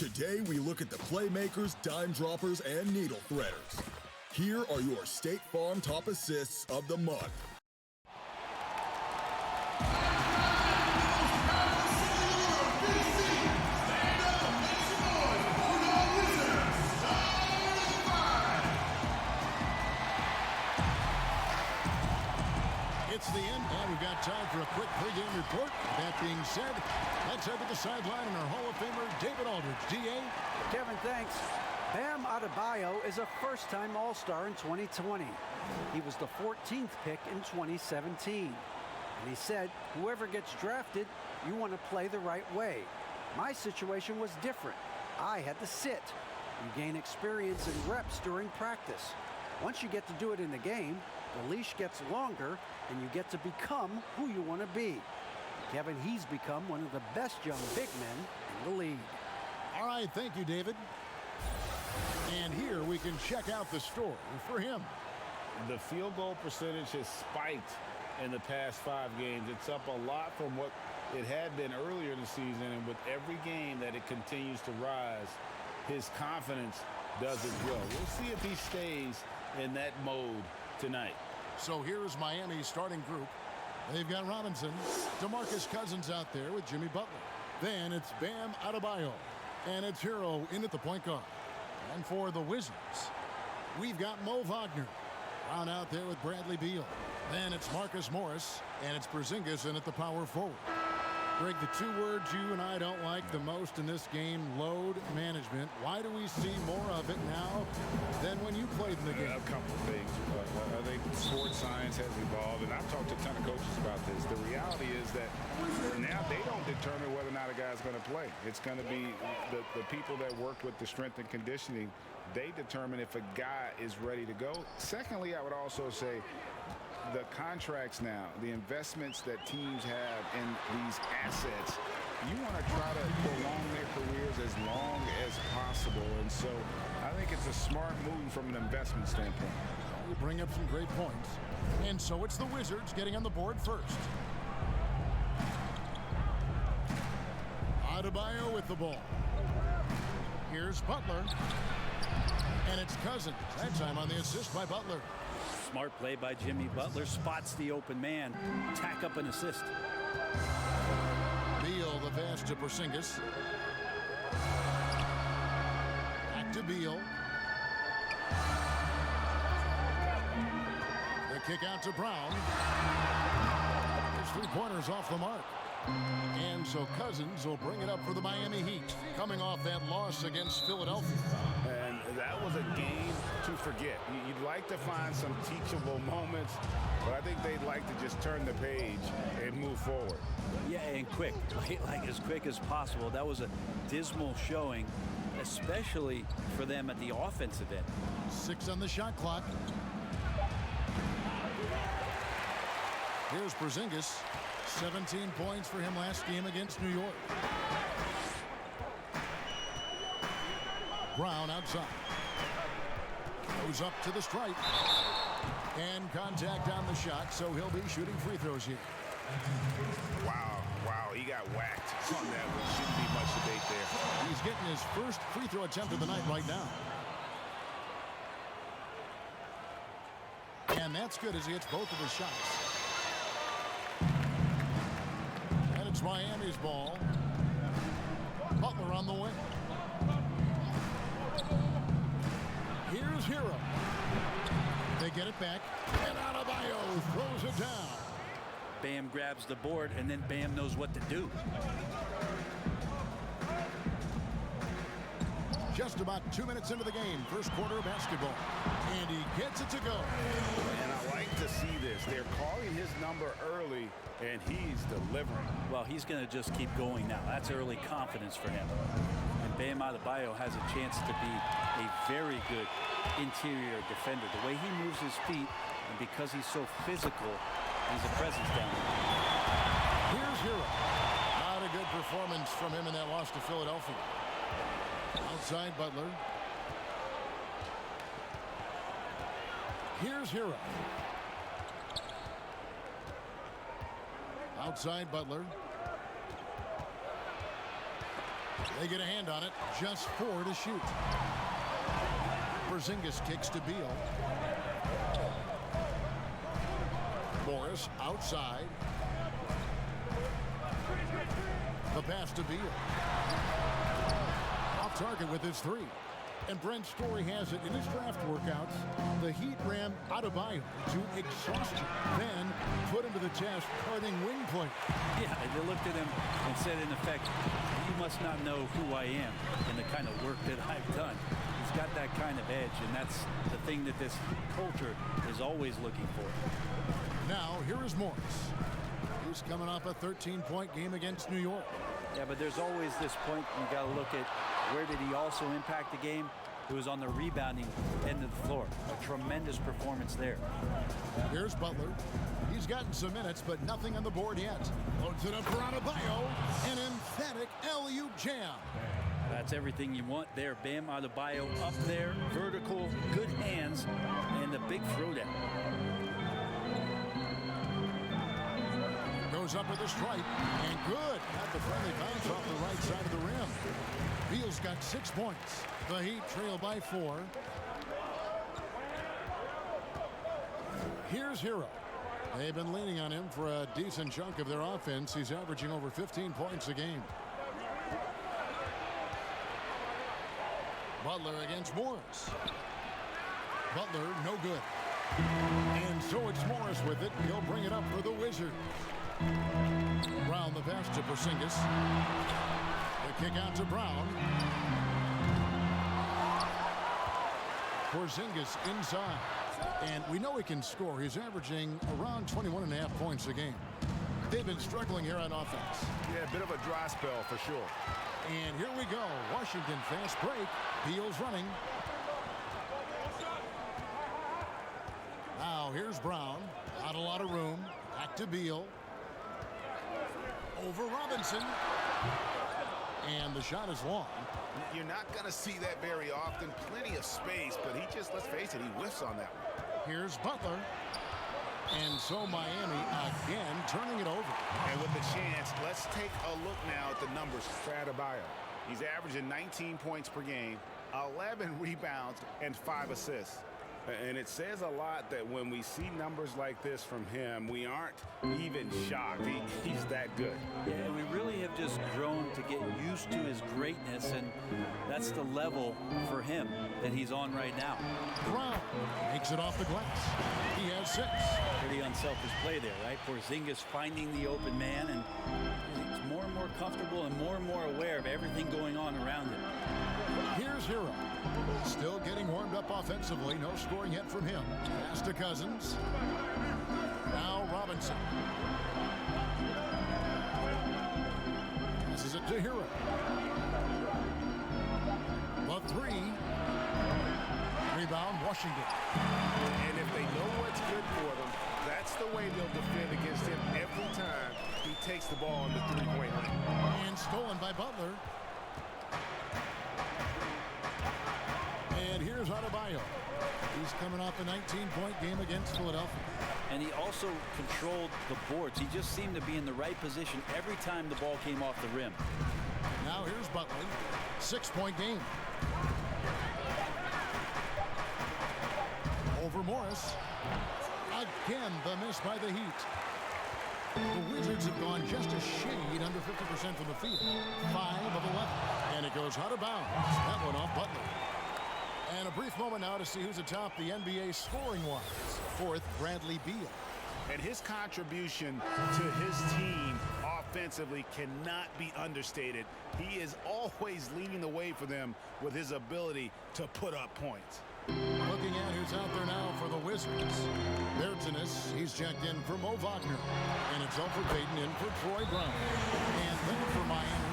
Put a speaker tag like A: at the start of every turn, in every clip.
A: Today we look at the playmakers, dime droppers, and needle threaders. Here are your State Farm top assists of the month.
B: It's the end, and we've got time for a quick pregame report. That being said, let's head to the sideline and our Hall of Famer, David Aldridge. D.A.?
C: Kevin, thanks. Bam Adebayo is a first-time All-Star in 2020. He was the 14th pick in 2017. And he said, whoever gets drafted, you want to play the right way. My situation was different. I had to sit. You gain experience and reps during practice. Once you get to do it in the game, the leash gets longer, and you get to become who you want to be. Kevin, he's become one of the best young big men in the league.
B: All right, thank you, David. And here we can check out the story for him.
D: The field goal percentage has spiked in the past 5 games. It's up a lot from what it had been earlier in the season, and with every game that it continues to rise, his confidence does as well. We'll see if he stays in that mode tonight.
B: So here's Miami's starting group. They've got Robinson, DeMarcus Cousins out there with Jimmy Butler. Then it's Bam Adebayo, and it's Hero in at the point guard. And for the Wizards, we've got Mo Wagner. Brown out there with Bradley Beal. Then it's Marcus Morris, and it's Porzingis in at the power forward. Greg, the 2 words you and I don't like the most in this game, load management. Why do we see more of it now than when you played in the game?
D: A couple of things. I think sports science has evolved, and I've talked to a ton of coaches about this. The reality is that now they don't determine whether or not a guy's going to play. It's going to be the people that work with the strength and conditioning. They determine if a guy is ready to go. Secondly, I would also say the contracts now, the investments that teams have in these assets, you want to try to prolong their careers as long as possible. And so I think it's a smart move from an investment standpoint.
B: You bring up some great points. And so it's the Wizards getting on the board first. Adebayo with the ball. Here's Butler. And it's Cousins. That time on the assist by Butler.
E: Smart play by Jimmy Butler. Spots the open man. Tack up an assist.
B: Beal the pass to Porzingis. Back to Beal. The kick out to Brown. His 3-pointers off the mark. And so Cousins will bring it up for the Miami Heat, coming off that loss against Philadelphia.
D: And that was a game to forget. You'd like to find some teachable moments, but I think they'd like to just turn the page and move forward.
E: Yeah, and quick, like as quick as possible. That was a dismal showing, especially for them at the offensive end.
B: 6 on the shot clock. Here's Porzingis. 17 points for him last game against New York. Brown outside. Goes up to the stripe. And contact on the shot, so he'll be shooting free throws here.
D: Wow, he got whacked on that one. Shouldn't be much debate there.
B: He's getting his first free throw attempt of the night right now. And that's good as he hits both of his shots. And it's Miami's ball. Butler on the wing. Here's Hero. They get it back. And Adebayo throws it down.
E: Bam grabs the board, and then Bam knows what to do.
B: Just about 2 minutes into the game, first quarter of basketball. And he gets it to go.
D: And I like to see this. They're calling his number early, and he's delivering.
E: Well, he's going to just keep going now. That's early confidence for him. And Bam Adebayo has a chance to be a very good interior defender. The way he moves his feet, and because he's so physical, he's a presence down there.
B: Here's Hero. Not a good performance from him in that loss to Philadelphia. Outside Butler. Here's Hero. Outside Butler. They get a hand on it. Just 4 to shoot. Porzingis kicks to Beal. Morris outside. The pass to Beal. Off target with his 3. And Brent Story has it in his draft workouts. The Heat ran Adebayo to exhaustion, then put him to the test, cutting wing play.
E: Yeah, they looked at him and said, in effect, you must not know who I am and the kind of work that I've done. He's got that kind of edge, and that's the thing that this culture is always looking for.
B: Now, here is Morris. He's coming off a 13-point game against New York.
E: Yeah, but there's always this point you got to look at where did he also impact the game. It was on the rebounding end of the floor. A tremendous performance there.
B: Here's Butler. He's gotten some minutes, but nothing on the board yet. Loads it up for Adebayo. An emphatic alley-oop jam.
E: That's everything you want there. Bam Adebayo up there, vertical, good hands, and a big throwdown.
B: Goes up with a stripe, and good. Got the friendly bounce off the right side of the rim. Beal's got 6 points. The Heat trail by 4. Here's Hero. They've been leaning on him for a decent chunk of their offense. He's averaging over 15 points a game. Butler against Morris. Butler, no good. And so it's Morris with it. He'll bring it up for the Wizards. Brown the pass to Porzingis. The kick out to Brown. Porzingis inside. And we know he can score. He's averaging around 21.5 points a game. They've been struggling here on offense.
D: Yeah, a bit of a dry spell for sure.
B: And here we go. Washington fast break. Beal's running. Now here's Brown. Not a lot of room. Back to Beal. Over Robinson. And the shot is long.
D: You're not going to see that very often. Plenty of space, but he just, let's face it, he whiffs on that one.
B: Here's Butler. And so Miami again turning it over.
D: And with the chance, let's take a look now at the numbers for Adebayo. He's averaging 19 points per game, 11 rebounds, and 5 assists. And it says a lot that when we see numbers like this from him, we aren't even shocked. He's that good.
E: Yeah, and we really have just grown to get used to his greatness, and that's the level for him that he's on right now.
B: Brown makes it off the glass. He has 6.
E: Pretty unselfish play there, right? Porzingis finding the open man, and he's more and more comfortable and more aware of everything going on around him.
B: Here's Hero. Still getting warmed up offensively. No scoring yet from him. Pass to Cousins. Now Robinson. Passes it to Hero. The 3. Rebound, Washington.
D: And if they know what's good for them, that's the way they'll defend against him every time he takes the ball in the three-point line.
B: And stolen by Butler. And here's Adebayo. He's coming off a 19-point game against Philadelphia.
E: And he also controlled the boards. He just seemed to be in the right position every time the ball came off the rim.
B: Now here's Butler. 6-point game. Over Morris. Again, the miss by the Heat. The Wizards have gone just a shade under 50% from the field. 5 of 11. And it goes out of bounds. That one off Butler. And a brief moment now to see who's atop the NBA scoring-wise. 4th, Bradley Beal.
D: And his contribution to his team offensively cannot be understated. He is always leading the way for them with his ability to put up points.
B: Looking at who's out there now for the Wizards. Bertans, he's checked in for Mo Wagner. And it's Elfrid Payton in for Troy Brown. And then for Miami,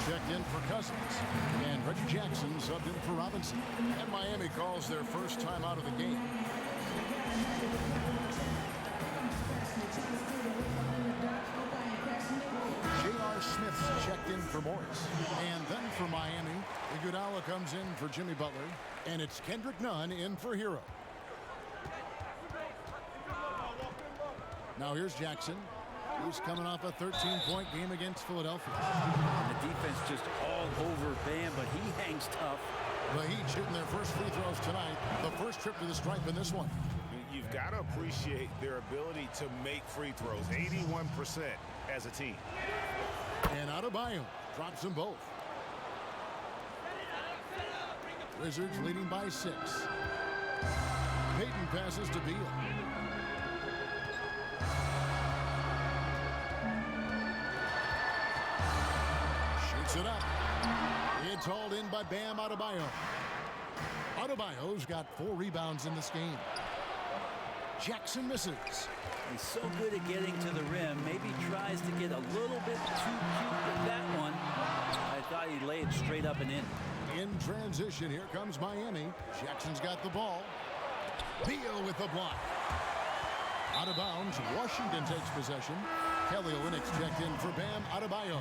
B: checked in for Cousins. And Reggie Jackson subbed in for Robinson. And Miami calls their first time out of the game. J.R. Smith's checked in for Morris. And then for Miami, Iguodala comes in for Jimmy Butler. And it's Kendrick Nunn in for Hero. Now here's Jackson. He's coming off a 13-point game against Philadelphia.
E: And the defense just all over Bam, but he hangs tough.
B: The Heat shooting their first free throws tonight. The first trip to the stripe in this one.
D: You've got to appreciate their ability to make free throws. 81% as a team.
B: And Adebayo drops them both. Wizards leading by 6. Payton passes to Beal. Shoots it up. It's hauled in by Bam Adebayo. Adebayo's got 4 rebounds in this game. Jackson misses.
E: He's so good at getting to the rim. Maybe tries to get a little bit too cute with that one. I thought he laid it straight up and in.
B: In transition, here comes Miami. Jackson's got the ball. Beal with the block. Out of bounds, Washington takes possession. Kelly Olynyk's checked in for Bam Adebayo.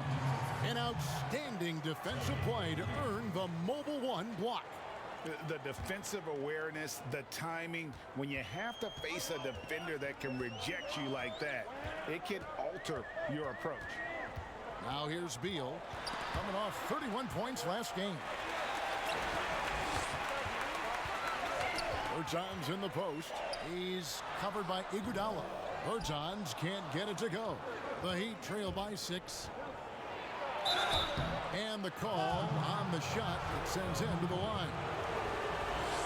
B: An outstanding defensive play to earn the Mobile One block.
D: The defensive awareness, the timing, when you have to face a defender that can reject you like that, it can alter your approach.
B: Now here's Beal, coming off 31 points last game. Bertans in the post. He's covered by Iguodala. Bertans can't get it to go. The Heat trail by 6. And the call on the shot that sends him to the line.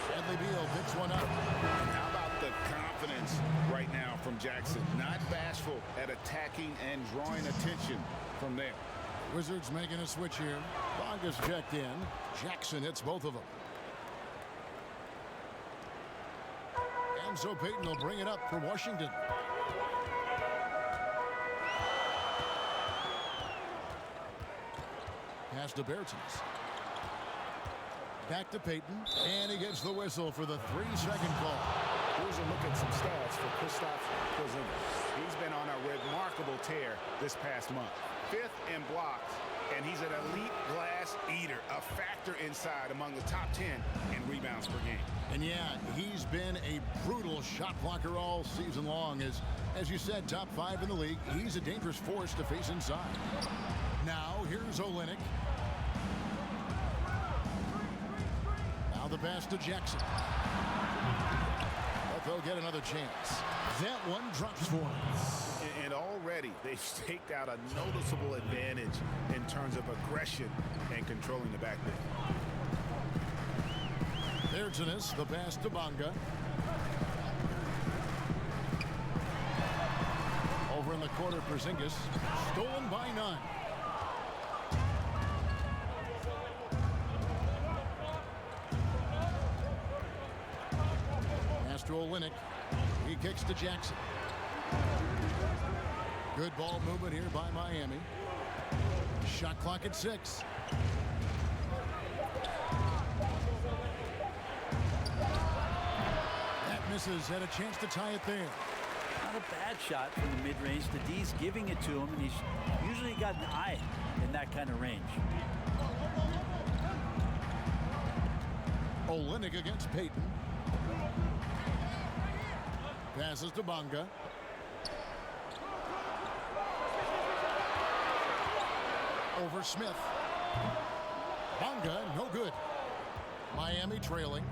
B: Bradley Beal picks one up.
D: How about the confidence right now from Jackson? Not bashful at attacking and drawing attention from there.
B: Wizards making a switch here. Bonga's checked in. Jackson hits both of them. And so Payton will bring it up for Washington. Pass to Bertans. Back to Payton, and he gets the whistle for the 3-second call.
D: Here's a look at some stats for Kristaps Porzingis. He's been on a remarkable tear this past month. 5th in blocks, and he's an elite glass eater, a factor inside among the top 10 in rebounds per game.
B: And yeah, he's been a brutal shot blocker all season long. As you said, top 5 in the league. He's a dangerous force to face inside. Now here's Olynyk. Now the pass to Jackson. But they'll get another chance. That one drops for him.
D: And already they've staked out a noticeable advantage in terms of aggression and controlling the backcourt.
B: Bertans, the pass to Bonga. Over in the corner, Porzingis. Stolen by 9. Pass to Olynyk. He kicks to Jackson. Good ball movement here by Miami. Shot clock at 6. That misses. Had a chance to tie it there.
E: Not a bad shot from the mid-range. The D's giving it to him, and he's usually got an eye in that kind of range.
B: Olynyk against Payton. Passes to Bonga. Over Smith. Bonga, no good. Miami trailing.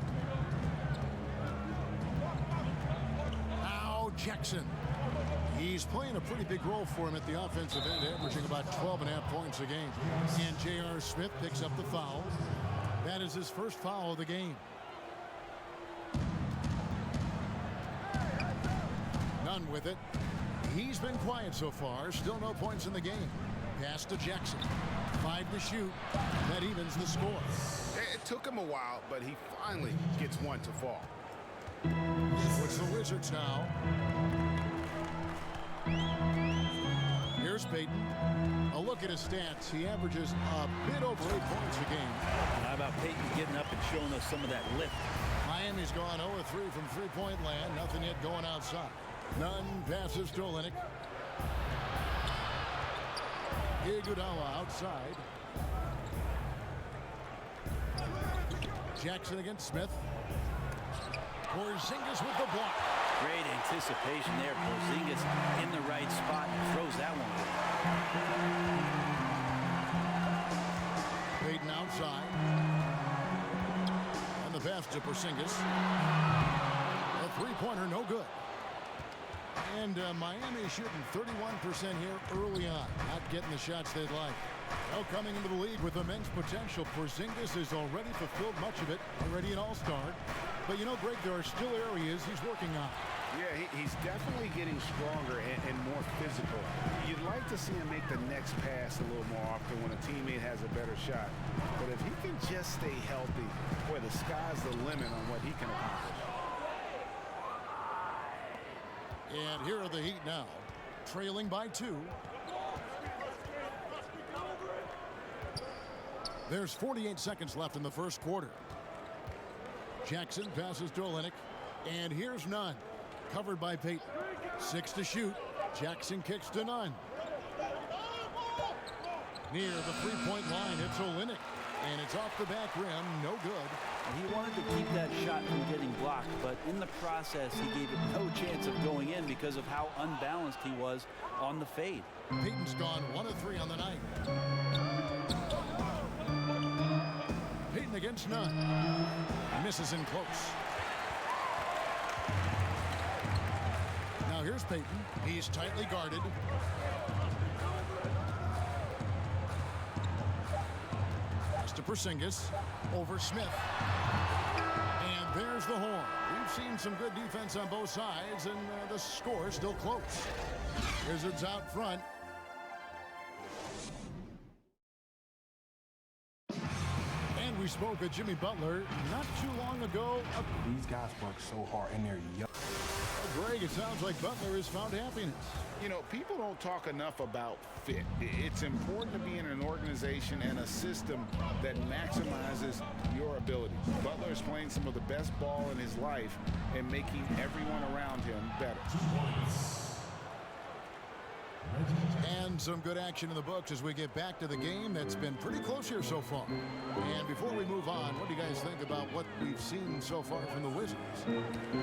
B: Now Jackson. He's playing a pretty big role for him at the offensive end, averaging about 12.5 points a game. And J.R. Smith picks up the foul. That is his first foul of the game. None with it. He's been quiet so far. Still no points in the game. Pass to Jackson. 5 to shoot. That evens the score.
D: It took him a while, but he finally gets one to fall.
B: It's the Wizards now. Here's Payton. A look at his stats. He averages a bit over 8 points a game.
E: How about Payton getting up and showing us some of that lift?
B: Miami's gone 0-3 from three-point land. Nothing yet going outside. None passes to Olynyk. Iguodala outside. Jackson against Smith. Porzingis with the block.
E: Great anticipation there. Porzingis in the right spot and throws that one away.
B: Payton outside. And the pass to Porzingis. A three-pointer, no good. And Miami shooting 31% here early on. Not getting the shots they'd like. Well, coming into the league with immense potential, Porzingis has already fulfilled much of it. Already an all-star. But you know, Greg, there are still areas he's working on.
D: Yeah, he's definitely getting stronger and more physical. You'd like to see him make the next pass a little more often when a teammate has a better shot. But if he can just stay healthy, boy, the sky's the limit on what he can accomplish.
B: And here are the Heat now, trailing by 2. There's 48 seconds left in the first quarter. Jackson passes to Olynyk, and here's Nunn. Covered by Payton. 6 to shoot. Jackson kicks to Nunn. Near the three-point line, it's Olynyk. And it's off the back rim, no good.
E: He wanted to keep that shot from getting blocked, but in the process, he gave it no chance of going in because of how unbalanced he was on the fade.
B: Payton's gone 1 of 3 on the night. Payton against Nunn. Misses in close. Now here's Payton. He's tightly guarded. Pass to Porzingis. Over Smith. And there's the horn. We've seen some good defense on both sides, and the score is still close. Wizards out front. We spoke with Jimmy Butler not too long ago.
F: These guys work so hard and they're young.
B: Greg, it sounds like Butler has found happiness.
D: You know, people don't talk enough about fit. It's important to be in an organization and a system that maximizes your abilities. Butler is playing some of the best ball in his life and making everyone around him better.
B: And some good action in the books as we get back to the game that's been pretty close here so far. And before we move on, what do you guys think about what we've seen so far from the Wizards?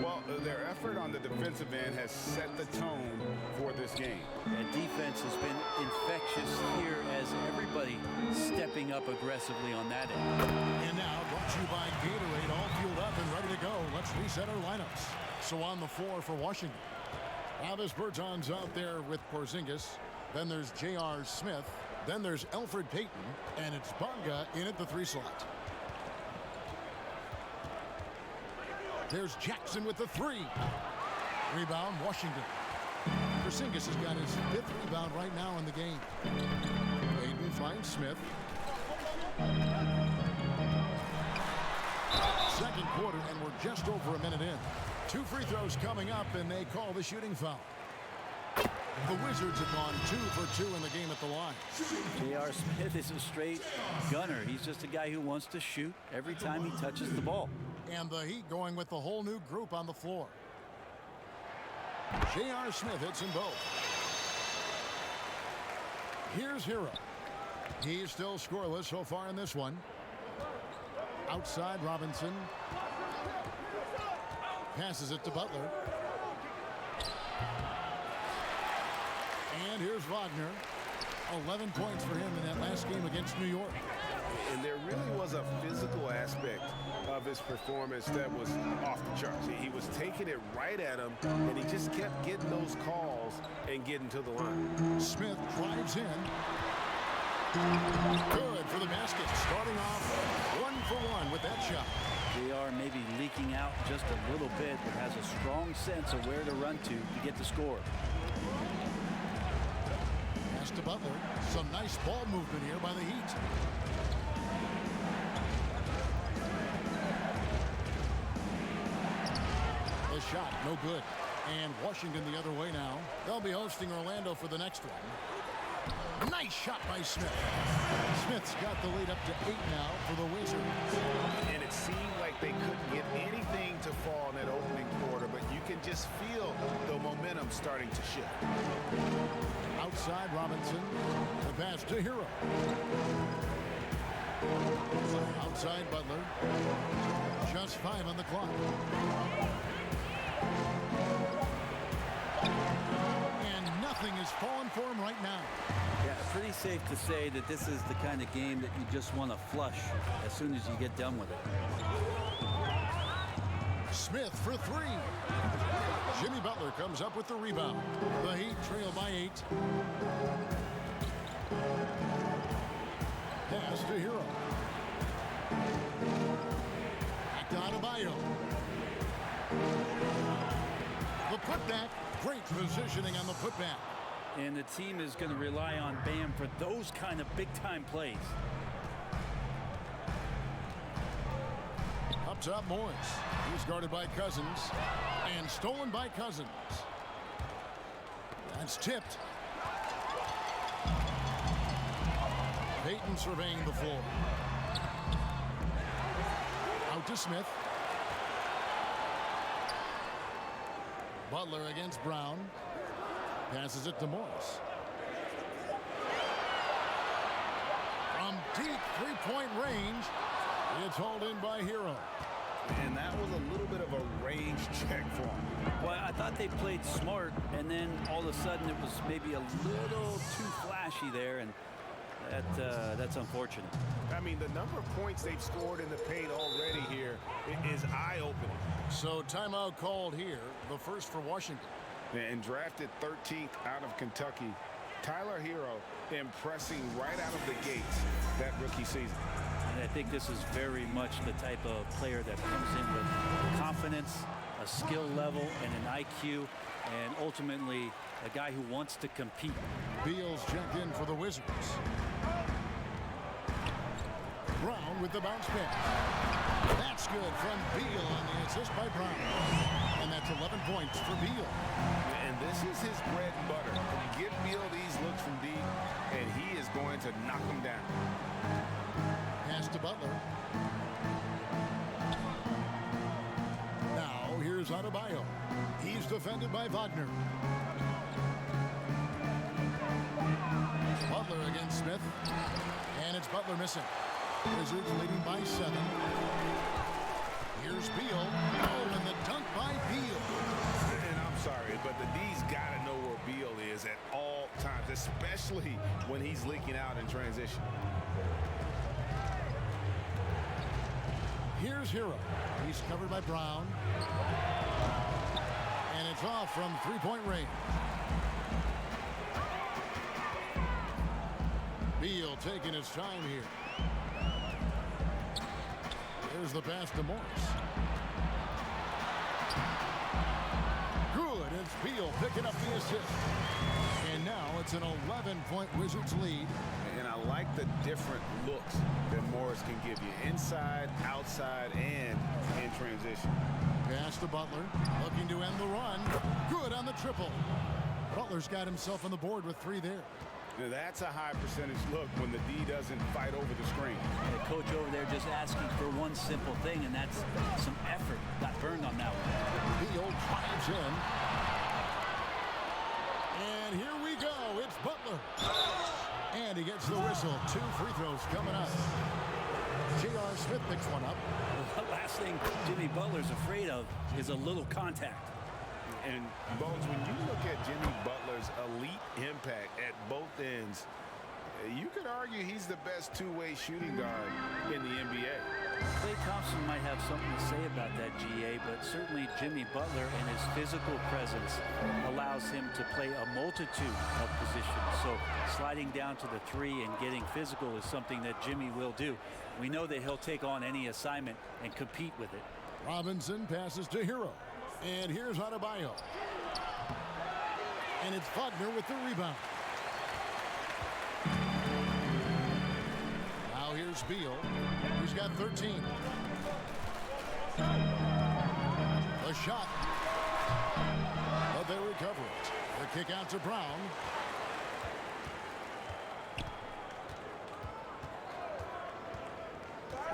D: Well, their effort on the defensive end has set the tone for this game.
E: And defense has been infectious here as everybody stepping up aggressively on that end.
B: And now, brought to you by Gatorade, all fueled up and ready to go. Let's reset our lineups. So on the floor for Washington. Travis Bertans out there with Porzingis. Then there's J.R. Smith. Then there's Elfrid Payton. And it's Bonga in at the 3 slot. There's Jackson with the 3. Rebound, Washington. Porzingis has got his 5th rebound right now in the game. Payton finds Smith. Second quarter, and we're just over a minute in. 2 free throws coming up, and they call the shooting foul. The Wizards have gone 2 for 2 in the game at the line.
E: J.R. Smith is a straight gunner. He's just a guy who wants to shoot every time he touches the ball.
B: And the Heat going with the whole new group on the floor. J.R. Smith hits them both. Here's Hero. He's still scoreless so far in this one. Outside Robinson. Passes it to Butler. And here's Wagner. 11 points for him in that last game against New York.
D: And there really was a physical aspect of his performance that was off the charts. He was taking it right at him, and he just kept getting those calls and getting to the line.
B: Smith drives in. Good for the basket. Starting off 1 for 1 with that shot.
E: JR maybe leaking out just a little bit, but has a strong sense of where to run to get the score.
B: Pass to Butler. Some nice ball movement here by the Heat. The shot, no good. And Washington the other way now. They'll be hosting Orlando for the next one. Nice shot by Smith. Smith's got the lead up to 8 now for the Wizards.
D: And it seemed like they couldn't get anything to fall in that opening quarter, but you can just feel the momentum starting to shift.
B: Outside Robinson. The pass to Hero. Outside Butler. Just 5 on the clock. now.
E: Yeah, pretty safe to say that this is the kind of game that you just want to flush as soon as you get done with it.
B: Smith for three. Jimmy Butler comes up with the rebound. The Heat trail by 8. Pass to Hero. Back to Adebayo. The putback. Great positioning on the putback.
E: And the team is going to rely on Bam for those kind of big-time plays.
B: Up top, Morris. He's guarded by Cousins. And stolen by Cousins. That's tipped. Payton surveying the floor. Out to Smith. Butler against Brown. Passes it to Morris. From deep three-point range, it's hauled in by Hero.
D: And that was a little bit of a range check for him.
E: Well, I thought they played smart, and then all of a sudden it was maybe a little too flashy there, and that's unfortunate.
D: I mean, the number of points they've scored in the paint already here is eye-opening.
B: So timeout called here, the first for Washington.
D: And drafted 13th out of Kentucky, Tyler Hero impressing right out of the gates that rookie season.
E: And I think this is very much the type of player that comes in with confidence, a skill level, and an IQ, and ultimately a guy who wants to compete.
B: Beal's checked in for the Wizards. Brown with the bounce pass. That's good from Beal on the assist by Brown. And that's 11 points for Beal.
D: And this is his bread and butter. Give Beal these looks from deep, and he is going to knock them down.
B: Pass to Butler. Now here's Adebayo. He's defended by Wagner. Butler against Smith. And it's Butler missing. Wizards leading by 7. Here's Beal. Oh, and the dunk by Beal.
D: And I'm sorry, but the D's got to know where Beal is at all times, especially when he's leaking out in transition.
B: Here's Hero. He's covered by Brown. And it's off from three-point range. Beal taking his time here. There's the pass to Morris. Good. It's Beal picking up the assist. And now it's an 11-point Wizards lead.
D: And I like the different looks that Morris can give you. Inside, outside, and in transition.
B: Pass to Butler. Looking to end the run. Good on the triple. Butler's got himself on the board with 3 there.
D: Now that's a high percentage look when the D doesn't fight over the screen.
E: The coach over there just asking for one simple thing, and that's some effort. Got burned on that one.
B: Beal drives in. And here we go. It's Butler. And he gets the whistle. 2 free throws coming up. J.R. Smith picks one up.
E: The last thing Jimmy Butler's afraid of is a little contact.
D: And Bones, when you look at Jimmy Butler's elite impact at both ends, you could argue he's the best two-way shooting guard in the NBA.
E: Klay Thompson might have something to say about that, GA, but certainly Jimmy Butler and his physical presence allows him to play a multitude of positions. So sliding down to the 3 and getting physical is something that Jimmy will do. We know that he'll take on any assignment and compete with it.
B: Robinson passes to Hero. And here's Adebayo. And it's Wagner with the rebound. Now here's Beal. He's got 13. The shot. But they recover it. The kick out to Brown.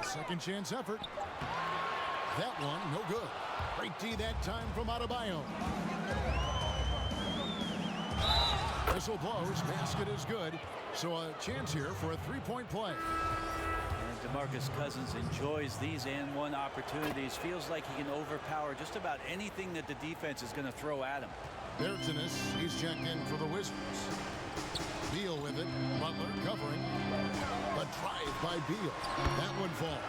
B: Second chance effort. That one, no good. Great D that time from Adebayo. Whistle blows. Basket is good. So a chance here for a 3-point play.
E: And DeMarcus Cousins enjoys these and one opportunities. Feels like he can overpower just about anything that the defense is going to throw at him.
B: Bertanis, he's checked in for the Wizards. Beal with it. Butler covering. The drive by Beal. That one falls.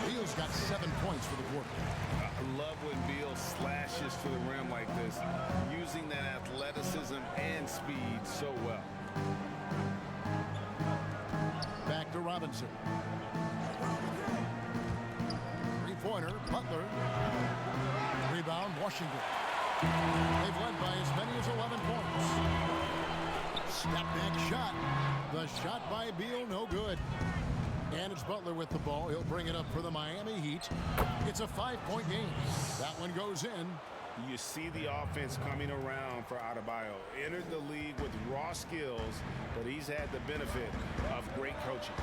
B: Beal's got 7 points for the quarter.
D: I love when Beal slashes to the rim like this, using that athleticism and speed so well.
B: Back to Robinson. Three-pointer, Butler. Rebound, Washington. They've led by as many as 11 points. Step back shot. The shot by Beal, no good. And it's Butler with the ball. He'll bring it up for the Miami Heat. It's a 5-point game. That one goes in.
D: You see the offense coming around for Adebayo. Entered the league with raw skills, but he's had the benefit of great coaching.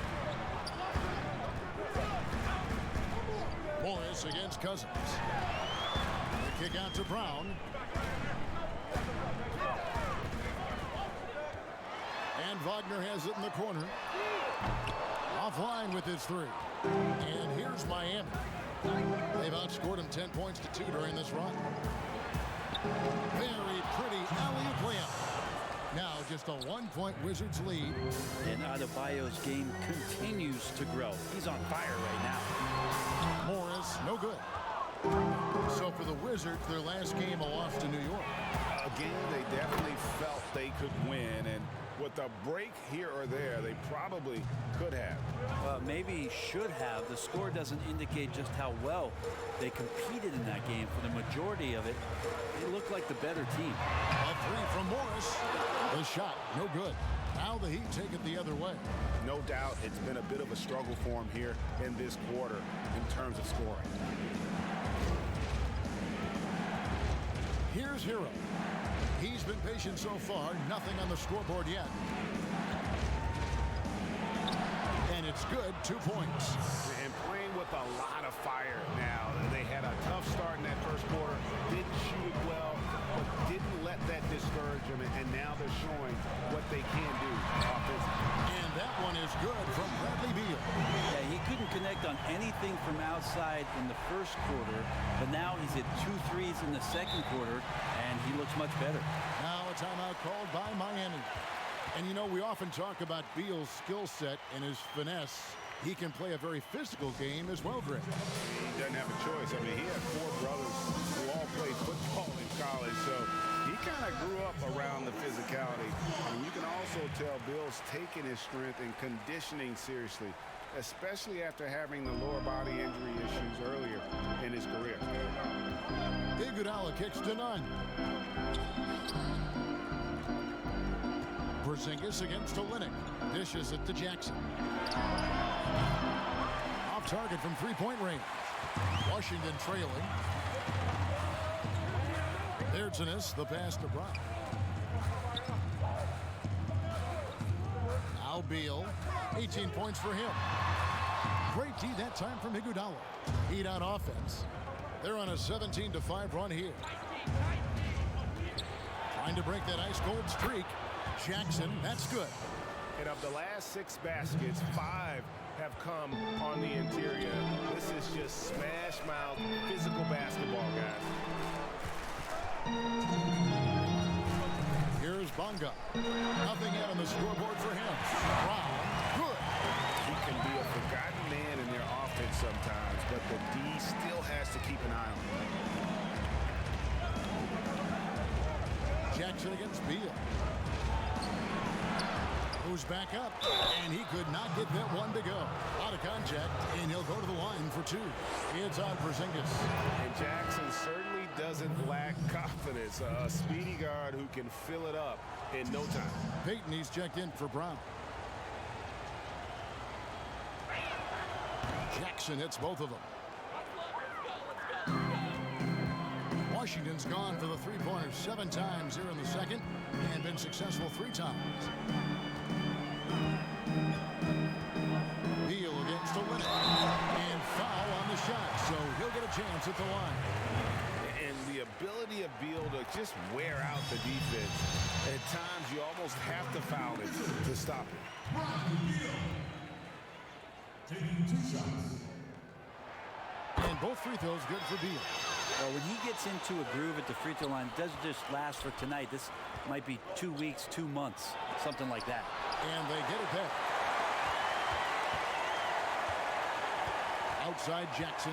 B: Morris against Cousins. The kick out to Brown. And Wagner has it in the corner. Offline with his three. And here's Miami. They've outscored him 10 points to 2 during this run. Very pretty alley-oop layup. Now just a 1-point Wizards lead.
E: And Adebayo's game continues to grow. He's on fire right now.
B: Morris, no good. So for the Wizards, their last game a loss to New York.
D: Again, they definitely felt they could win, and with a break here or there, they probably could have.
E: Maybe should have. The score doesn't indicate just how well they competed in that game. For the majority of it, they looked like the better team.
B: A three from Morris. The shot, no good. Now the Heat take it the other way.
D: No doubt it's been a bit of a struggle for him here in this quarter in terms of scoring.
B: Here's Hero. He's been patient so far. Nothing on the scoreboard yet. And it's good. 2 points.
D: And playing with a lot of fire now. They had a tough start in that first quarter. Didn't shoot it well, but didn't let that discourage them. And now they're showing what they can do offensively.
B: And that one is good from Bradley Beal.
E: Yeah, he couldn't connect on anything from outside in the first quarter, but now he's hit 2 threes in the second quarter, and he looks much better.
B: Now a timeout called by Miami. And you know, we often talk about Beal's skill set and his finesse. He can play a very physical game as well, Greg.
D: He doesn't have a choice. I mean, he had 4 brothers who all played football in college, so he kind of grew up around the physicality. And you can also tell Bill's taking his strength and conditioning seriously, especially after having the lower body injury issues earlier in his career.
B: Iguodala kicks to none. Porzingis against Olynyk. Dishes it to Jackson. Off target from 3-point range. Washington trailing. Bertanis, the pass to Brown. Now Beal. 18 points for him. Great D that time from Iguodala. Heat on offense. They're on a 17-5 run here. Trying to break that ice-cold streak. Jackson, that's good.
D: And of the last 6 baskets, 5 have come on the interior. This is just smash-mouth physical basketball, guys.
B: Here's Bonga. Nothing yet on the scoreboard for him. Brown, good.
D: He can be a forgotten man in their offense sometimes, but the D still has to keep an eye on him.
B: Jackson against Beal. Moves back up, and he could not get that one to go. Out of contact, and he'll go to the line for 2. It's on Porzingis.
D: And Jackson certainly doesn't lack confidence. A speedy guard who can fill it up in no time.
B: Payton, he's checked in for Brown. Jackson hits both of them. Washington's gone for the three-pointers 7 times here in the second and been successful 3 times. Beal against Olynyk. And foul on the shot, so he'll get a chance at the line.
D: And the ability of Beal to just wear out the defense. At times, you almost have to foul it to stop it.
B: And both free throws good for Beal.
E: Well, when he gets into a groove at the free throw line, it doesn't just last for tonight. This might be 2 weeks, 2 months, something like that.
B: And they get it back. Outside Jackson.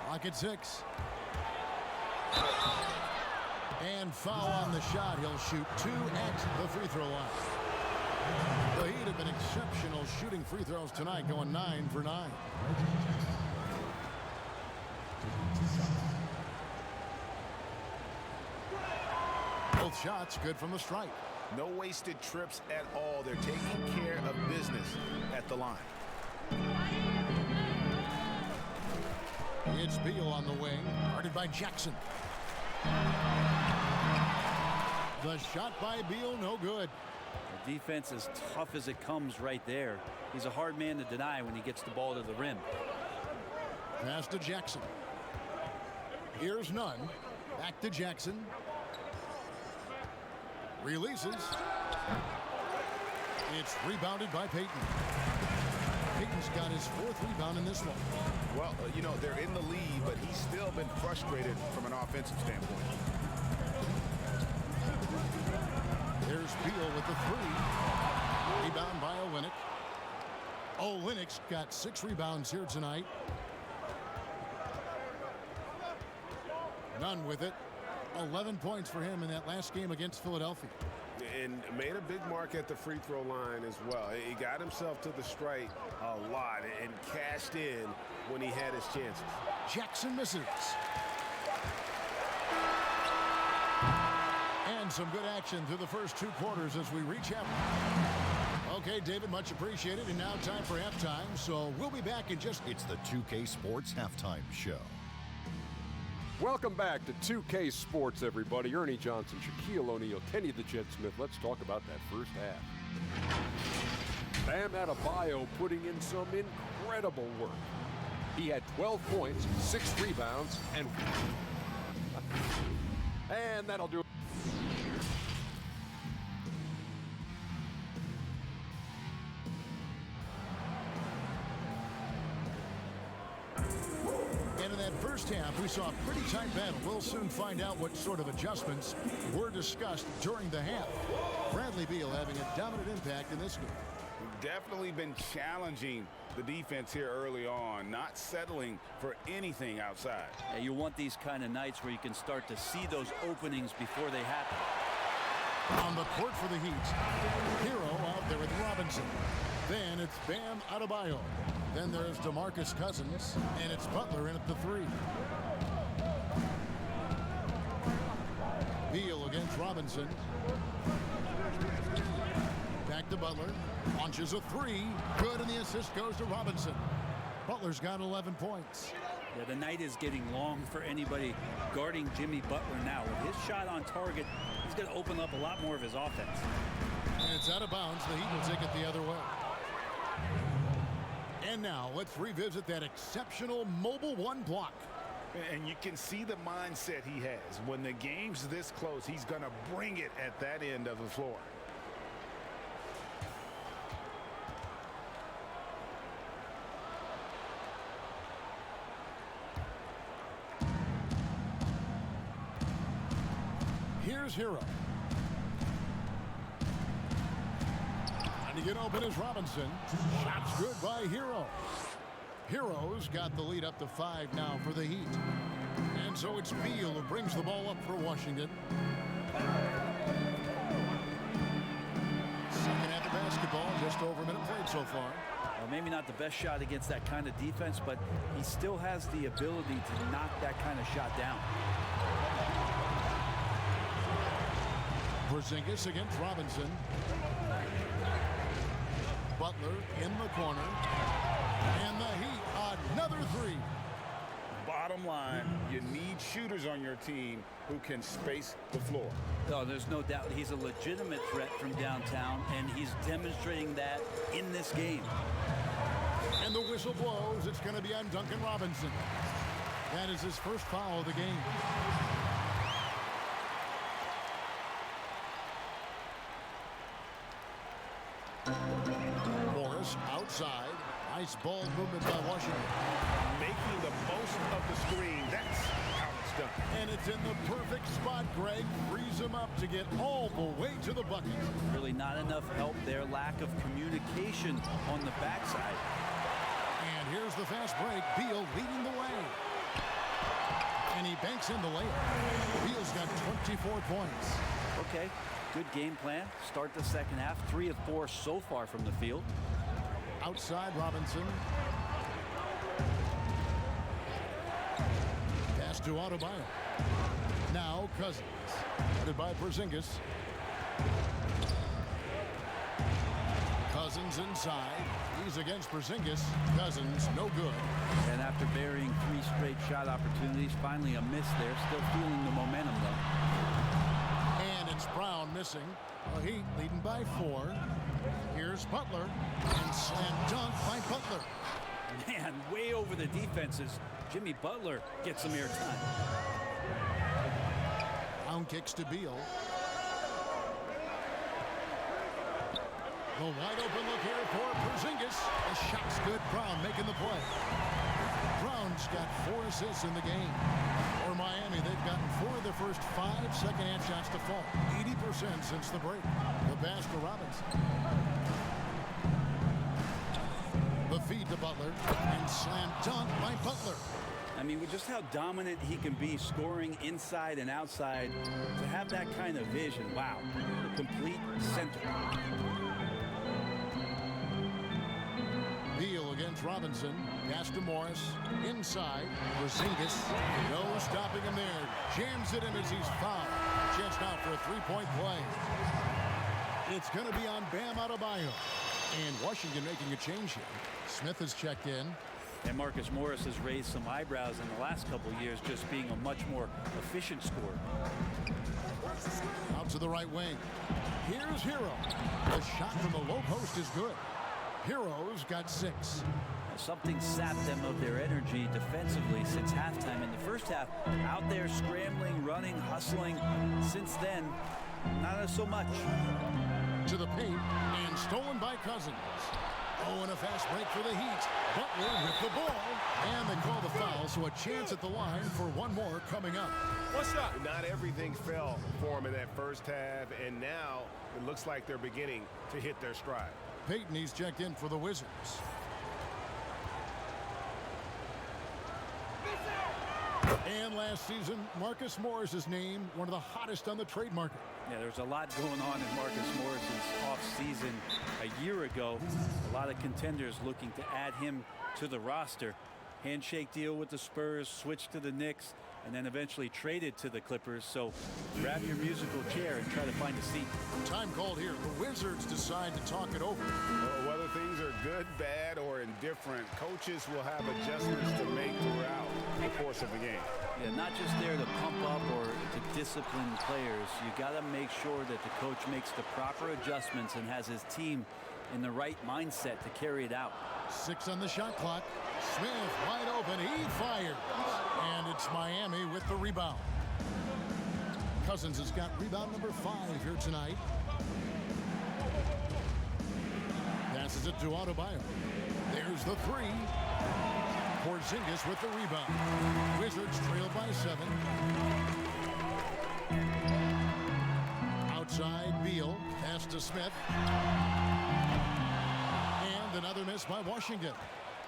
B: Lock at 6. And foul on the shot. He'll shoot 2 at the free throw line. The Heat have been exceptional shooting free throws tonight, going 9 for 9. Both shots good from the stripe.
D: No wasted trips at all. They're taking care of business at the line.
B: It's Beal on the wing, guarded by Jackson. The shot by Beal, no good.
E: The defense is tough as it comes right there. He's a hard man to deny when he gets the ball to the rim.
B: Pass to Jackson. Here's Nunn. Back to Jackson. Releases. It's rebounded by Payton. Payton's got his 4th rebound in this one.
D: Well, you know, they're in the lead, but he's still been frustrated from an offensive standpoint.
B: There's Beal with the 3. Rebound by Olynyk. Olynyk's got 6 rebounds here tonight. Nunn with it. 11 points for him in that last game against Philadelphia.
G: And made a big mark at the free throw line as well. He got himself to the strike a lot and cashed in when he had his chances.
B: Jackson misses. And some good action through the first 2 quarters as we reach out. Okay, David, much appreciated. And now time for halftime. So we'll be back in just...
H: It's the 2K Sports Halftime Show.
I: Welcome back to 2K Sports, everybody. Ernie Johnson, Shaquille O'Neal, Kenny the Jet Smith. Let's talk about that first half. Bam Adebayo putting in some incredible work. He had 12 points, 6 rebounds, and that'll do it.
B: And in that first half, we saw a pretty tight battle. We'll soon find out what sort of adjustments were discussed during the half. Bradley Beal having a dominant impact in this game.
D: Definitely been challenging the defense here early on, not settling for anything outside.
E: Yeah, you want these kind of nights where you can start to see those openings before they happen.
B: On the court for the Heat, Hero out there with Robinson. Then it's Bam Adebayo. Then there's DeMarcus Cousins, and it's Butler in at the 3. Beal against Robinson. Back to Butler. Launches a 3. Good, and the assist goes to Robinson. Butler's got 11 points.
E: Yeah, the night is getting long for anybody guarding Jimmy Butler now. With his shot on target, he's going to open up a lot more of his offense.
B: And it's out of bounds. The Heat will take it the other way. And now let's revisit that exceptional mobile 1 block.
D: And you can see the mindset he has. When the game's this close, he's going to bring it at that end of the floor.
B: Here's Hero. Trying to get open is Robinson. Shots good by Hero. Hero's got the lead up to 5 now for the Heat. And so it's Beal who brings the ball up for Washington. Second half of basketball, just over a minute played so far.
E: Well, maybe not the best shot against that kind of defense, but he still has the ability to knock that kind of shot down.
B: Porzingis against Robinson. Butler in the corner. And the Heat, another 3.
D: Bottom line, you need shooters on your team who can space the floor.
E: Oh, there's no doubt he's a legitimate threat from downtown, and he's demonstrating that in this game.
B: And the whistle blows. It's going to be on Duncan Robinson. That is his first foul of the game. Morris outside. Nice ball movement by Washington.
G: Making the most of the screen. That's how it's done.
B: And it's in the perfect spot, Greg. Frees him up to get all the way to the bucket.
E: Really not enough help there. Lack of communication on the backside.
B: And here's the fast break. Beal leading the way. And he banks in the layup. Beal's got 24 points.
E: Okay, good game plan. Start the second half. 3 of 4 so far from the field.
B: Outside Robinson. Pass to Adebayo. Now Cousins. Headed by Porzingis. Cousins inside. He's against Porzingis. Cousins, no good.
E: And after burying 3 straight shot opportunities, finally a miss there. Still feeling the momentum, though.
B: And it's Brown missing. The Heat leading by 4. Here's Butler. And slam dunk by Butler.
E: Man, way over the defenses. Jimmy Butler gets some airtime.
B: Brown kicks to Beal. The wide open look here for Porzingis. The shot's good. Brown making the play. Brown's got 4 assists in the game. For Miami, they've gotten 4 of their first 5 second-half shots to fall. 80% since the break. The pass to Robinson. The feed to Butler. And slam dunk by Butler.
E: I mean, with just how dominant he can be, scoring inside and outside, to have that kind of vision, wow, a complete center.
B: Beal against Robinson. Pass to Morris. Inside. Porzingis. No stopping him there. Jams it in as he's fouled. Chance now for a 3-point play. It's going to be on Bam Adebayo. And Washington making a change here. Smith has checked in.
E: And Marcus Morris has raised some eyebrows in the last couple of years, just being a much more efficient scorer.
B: Out to the right wing. Here's Hero. The shot from the low post is good. Hero's got 6.
E: Something sapped them of their energy defensively since halftime. In the first half, out there scrambling, running, hustling. Since then, not so much.
B: To the paint, and stolen by Cousins. Oh, and a fast break for the Heat. Butler with the ball. And they call the foul, so a chance at the line for one more coming up.
G: What's up? Not everything fell for him in that first half, and now it looks like they're beginning to hit their stride.
B: Payton, he's checked in for the Wizards. And last season, Marcus Morris is named one of the hottest on the trade market.
E: Yeah, there's a lot going on in Marcus Morris's offseason. A year ago, a lot of contenders looking to add him to the roster. Handshake deal with the Spurs, switch to the Knicks, and then eventually traded to the Clippers. So grab your musical chair and try to find a seat.
B: Time called here. The Wizards decide to talk it over.
G: Whether things are good, bad, or indifferent, coaches will have adjustments to make throughout the course of the game.
E: Yeah, not just there to pump up or to discipline players. You got to make sure that the coach makes the proper adjustments and has his team in the right mindset to carry it out.
B: 6 on the shot clock. Smith wide open. He fires. And it's Miami with the rebound. Cousins has got rebound number 5 here tonight. Passes it to Adebayo. There's the 3. Porzingis with the rebound. Wizards trail by 7. Outside Beal. Pass to Smith. And another miss by Washington.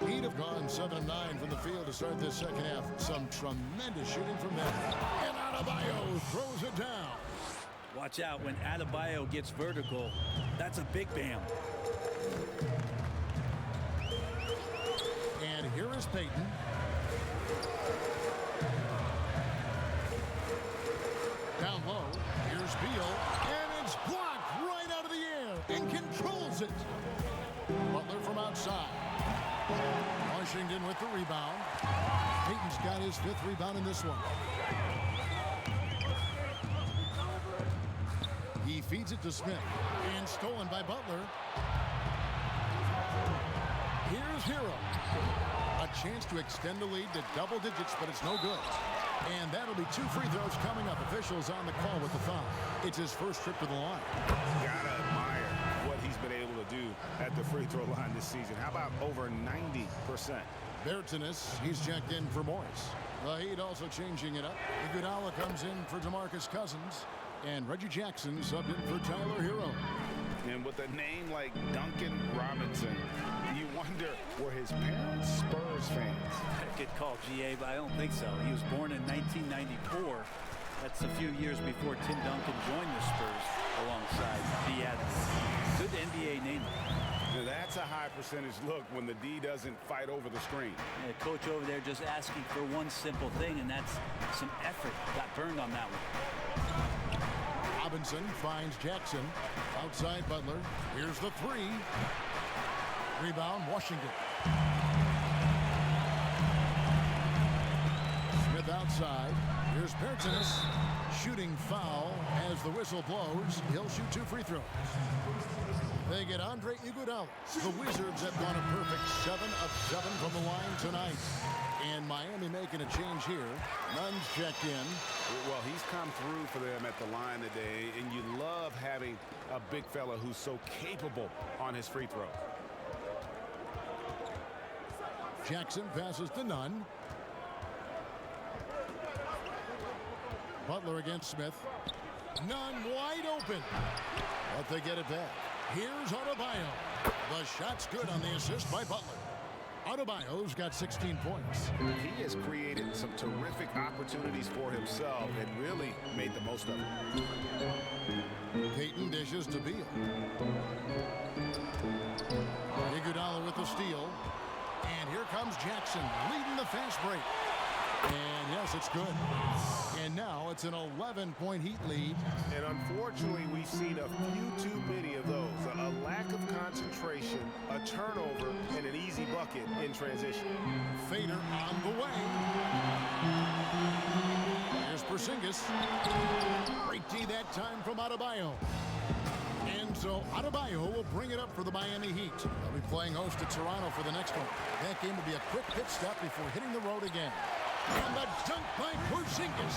B: Heat have gone 7 of 9 from the field to start this second half. Some tremendous shooting from them. And Adebayo throws it down.
E: Watch out when Adebayo gets vertical. That's a big Bam.
B: And here is Payton. Down low. Here's Beal. And it's blocked right out of the air. And controls it. Butler from outside. Washington with the rebound. Payton's got his 5th rebound in this one. He feeds it to Smith. And stolen by Butler. Here's Hero. A chance to extend the lead to double digits, but it's no good. And that'll be 2 free throws coming up. Officials on the call with the foul. It's his first trip to the line.
G: Gotta admire what he's been able to do
D: at the free throw line this season. How about over 90%?
B: Bertanis, he's checked in for Morris. The Heat also changing it up. Iguodala comes in for DeMarcus Cousins. And Reggie Jackson subbed in for Tyler Hero.
D: And with a name like Duncan Robinson, you wonder, were his parents Spurs fans?
E: Good call, GA, but I don't think so. He was born in 1994. That's a few years before Tim Duncan joined the Spurs alongside B. Adams. Good NBA name.
D: Now that's a high percentage look when the D doesn't fight over the screen.
E: Yeah, coach over there just asking for one simple thing, and that's some effort. Got burned on that one.
B: Robinson finds Jackson. Outside Butler. Here's the three. Rebound, Washington. Smith outside. Here's Bertanis. Shooting foul as the whistle blows. He'll shoot 2 free throws. They get Andre Iguodala. The Wizards have gone a perfect 7 of 7 from the line tonight. And Miami making a change here. Nunn's checked in.
D: Well, he's come through for them at the line today, and you love having a big fella who's so capable on his free throw.
B: Jackson passes to Nunn. Butler against Smith. Nunn wide open. But they get it back. Here's Adebayo. The shot's good on the assist by Butler. Adebayo's got 16 points.
D: He has created some terrific opportunities for himself and really made the most of it.
B: Payton dishes to Beal. Iguodala with the steal. And here comes Jackson leading the fast break. And yes, it's good. And now it's an 11-point Heat lead.
G: And unfortunately, we've seen a few too many of those. A lack of concentration, a turnover, and an easy bucket in transition.
B: Fader on the way. Here's Porzingis. Great D that time from Adebayo. And so Adebayo will bring it up for the Miami Heat. They'll be playing host to Toronto for the next one. That game will be a quick pit stop before hitting the road again. And the dunk by Porzingis.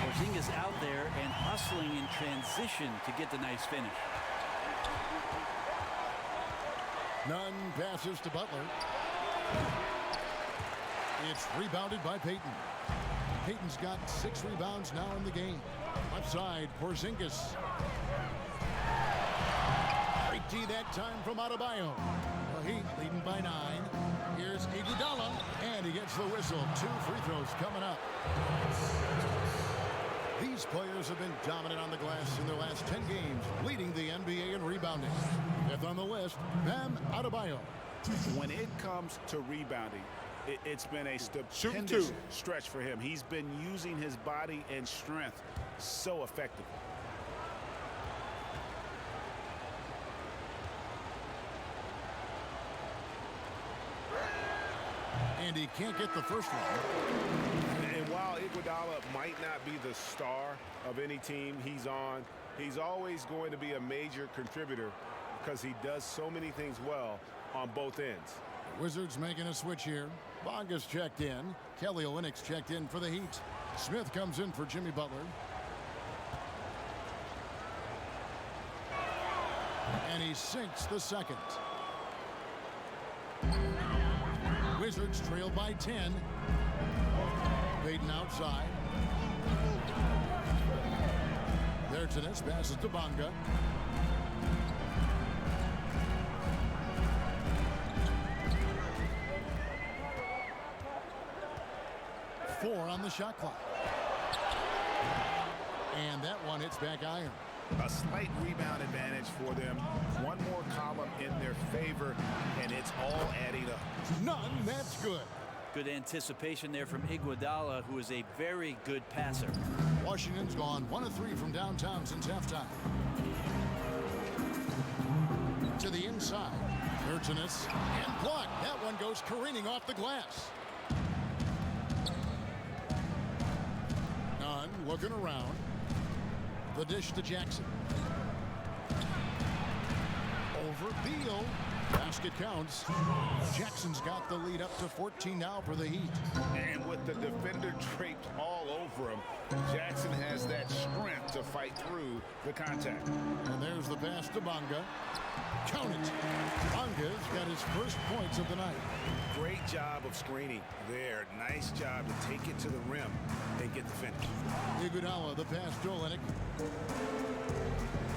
E: Porzingis out there and hustling in transition to get the nice finish.
B: Nunn passes to Butler. It's rebounded by Payton. Payton's got 6 rebounds now in the game. Left side, Porzingis. Great D that time from Adebayo. The Heat leading by 9. Here's Iguodala, and he gets the whistle. 2 free throws coming up. These players have been dominant on the glass in their last 10 games, leading the NBA in rebounding. 5th on the list, Bam Adebayo.
D: When it comes to rebounding, it's been a stupendous stretch for him. He's been using his body and strength so effectively.
B: And he can't get the first one.
G: And while Iguodala might not be the star of any team he's on, he's always going to be a major contributor because he does so many things well on both ends.
B: Wizards making a switch here. Bonga's checked in. Kelly Olynyk's checked in for the Heat. Smith comes in for Jimmy Butler. And he sinks the second. Wizards trail by 10. Payton outside. Bertanis passes to Bonga. Four on the shot clock. And that one hits back iron.
D: A slight rebound advantage for them. One more column in their favor, and it's all adding up.
B: None, that's good.
E: Good anticipation there from Iguodala, who is a very good passer.
B: Washington's gone 1 of 3 from downtown since halftime. To the inside. Bertanis and blocked. That one goes careening off the glass. Nunn looking around. The dish to Jackson. Over Beal. Basket counts. Jackson's got the lead up to 14 now for the Heat.
D: And with the defender draped all over him, Jackson has that strength to fight through the contact.
B: And there's the pass to Bonga. Count it. Longa's got his first points of the night.
G: Great job of screening there. Nice job to take it to the rim and get the finish.
B: Iguodala, the pass to Olynyk.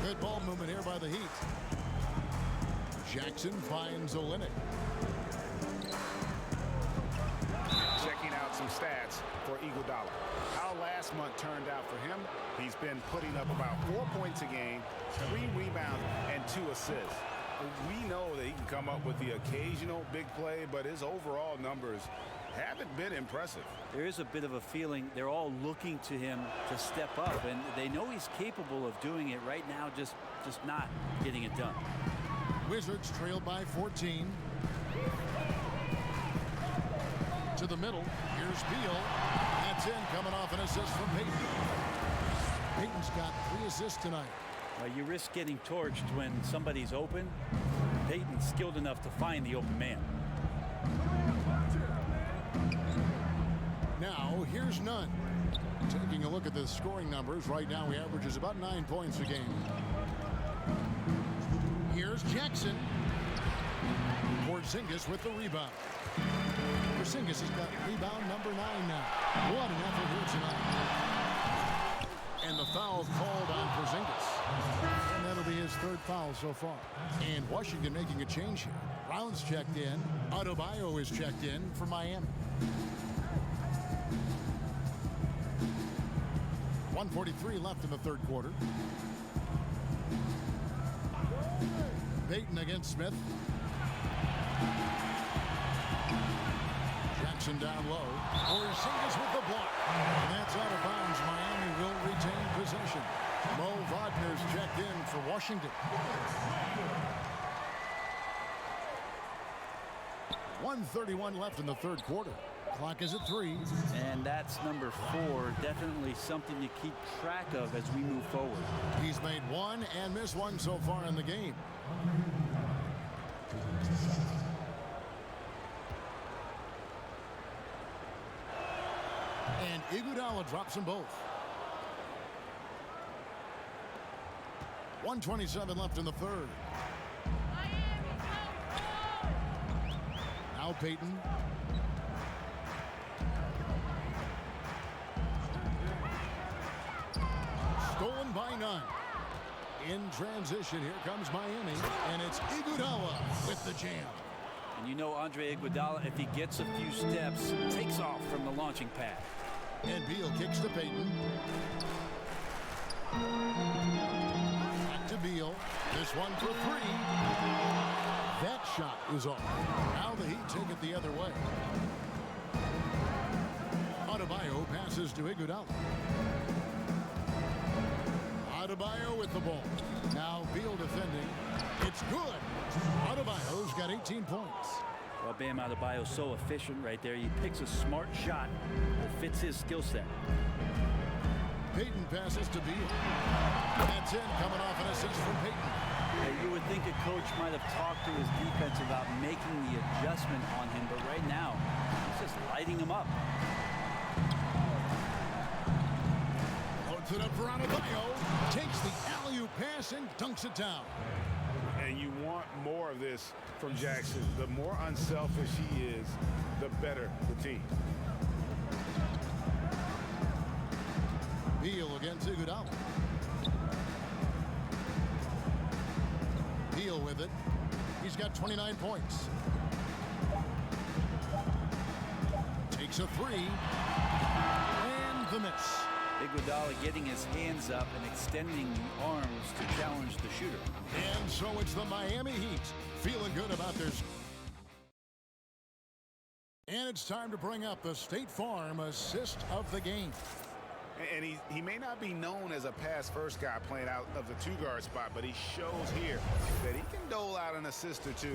B: Good ball movement here by the Heat. Jackson finds Olynyk.
G: Checking out some stats for Iguodala. How last month turned out for him, he's been putting up about 4 points a game, 3 rebounds, and 2 assists. We know that he can come up with the occasional big play, but his overall numbers haven't been impressive.
E: There is a bit of a feeling they're all looking to him to step up, and they know he's capable of doing it right now, just not getting it done.
B: Wizards trail by 14. To the middle. Here's Beal. That's in, coming off an assist from Payton. Payton's got 3 assists tonight.
E: You risk getting torched when somebody's open. Payton's skilled enough to find the open man.
B: Now, here's Nunn. Taking a look at the scoring numbers. Right now, he averages about 9 points a game. Here's Jackson. Porzingis with the rebound. Porzingis has got rebound number 9 now. What an effort here tonight. And the foul called on Porzingis. And that'll be his 3rd foul so far. And Washington making a change here. Brown's checked in. Adebayo is checked in for Miami. 1:43 left in the 3rd quarter. Payton against Smith. Jackson down low. Porzingis with the block. And that's out of bounds. Miami will retain possession. Mo Wagner's checked in for Washington. 1:31 left in the 3rd quarter. Clock is at 3.
E: And that's number 4. Definitely something to keep track of as we move forward.
B: He's made 1 and missed 1 so far in the game. And Iguodala drops them both. 1:27 left in the 3rd. Now Payton. Stolen by Nunn. In transition, here comes Miami, and it's Iguodala with the jam.
E: And you know Andre Iguodala, if he gets a few steps, takes off from the launching pad.
B: And Beal kicks to Payton. Back to Beal. This one for 3. That shot is off. Now the Heat take it the other way. Adebayo passes to Iguodala. Adebayo with the ball. Now Beal defending. It's good. Adebayo's got 18 points.
E: Well, Bam Adebayo's so efficient right there. He picks a smart shot that fits his skill set.
B: Payton passes to Beal. That's in, coming off an assist from Payton.
E: You would think a coach might have talked to his defense about making the adjustment on him, but right now, he's just lighting him up.
B: Puts it up for Adebayo. Takes the alley-oop pass and dunks it down.
G: And you want more of this from Jackson. The more unselfish he is, the better the team.
B: Beal against Iguodala. Beal with it. He's got 29 points. Takes a 3. And the miss.
E: Iguodala getting his hands up and extending the arms to challenge the shooter.
B: And so it's the Miami Heat feeling good about their... And it's time to bring up the State Farm assist of the game.
G: And he may not be known as a pass-first guy playing out of the 2-guard spot, but he shows here that he can dole out an assist or 2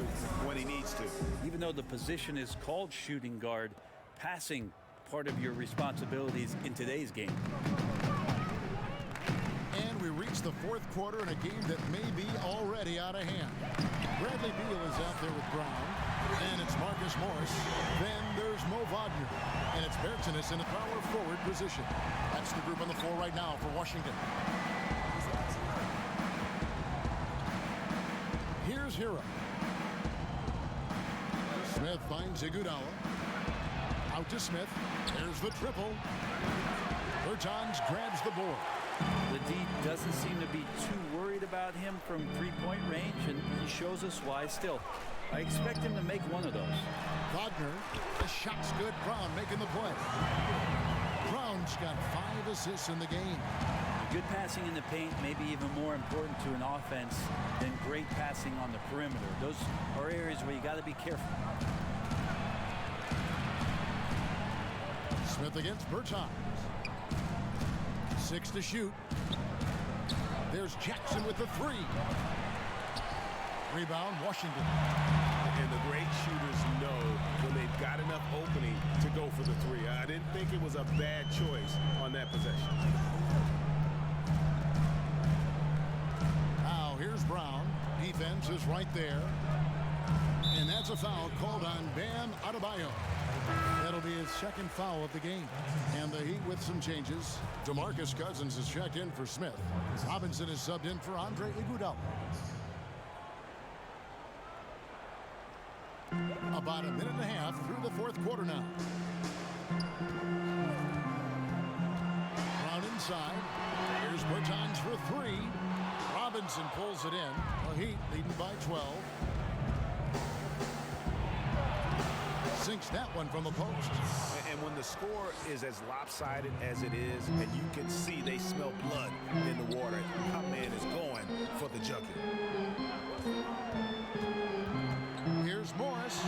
G: when he needs to.
E: Even though the position is called shooting guard, passing part of your responsibilities in today's game.
B: And we reach the 4th quarter in a game that may be already out of hand. Bradley Beal is out there with Brown. And it's Marcus Morris. Then there's Mo Wagner. And it's Bertans in a power forward position. That's the group on the floor right now for Washington. Here's Hero. Smith finds Iguodala. Out to Smith. There's the triple. Bertans grabs the board.
E: The D doesn't seem to be too worried about him from three-point range, and he shows us why still. I expect him to make one of those.
B: Wagner, the shot's good. Brown making the play. Brown's got 5 assists in the game.
E: Good passing in the paint may be even more important to an offense than great passing on the perimeter. Those are areas where you got to be careful.
B: Smith against Bertans. 6 to shoot. There's Jackson with the 3. Rebound, Washington.
J: And the great shooters know when they've got enough opening to go for the 3. I didn't think it was a bad choice on that possession.
B: Now here's Brown. Defense is right there. And that's a foul called on Bam Adebayo. That'll be his second foul of the game. And the Heat with some changes. DeMarcus Cousins is checked in for Smith. Robinson is subbed in for Andre Iguodala. About a minute and a half through the fourth quarter now. Brown inside. Here's Bertans for 3. Robinson pulls it in. The Heat leading by 12. Sinks that one from the post.
G: And when the score is as lopsided as it is, and you can see they smell blood in the water, my man is going for the jugular.
B: Here's Morris,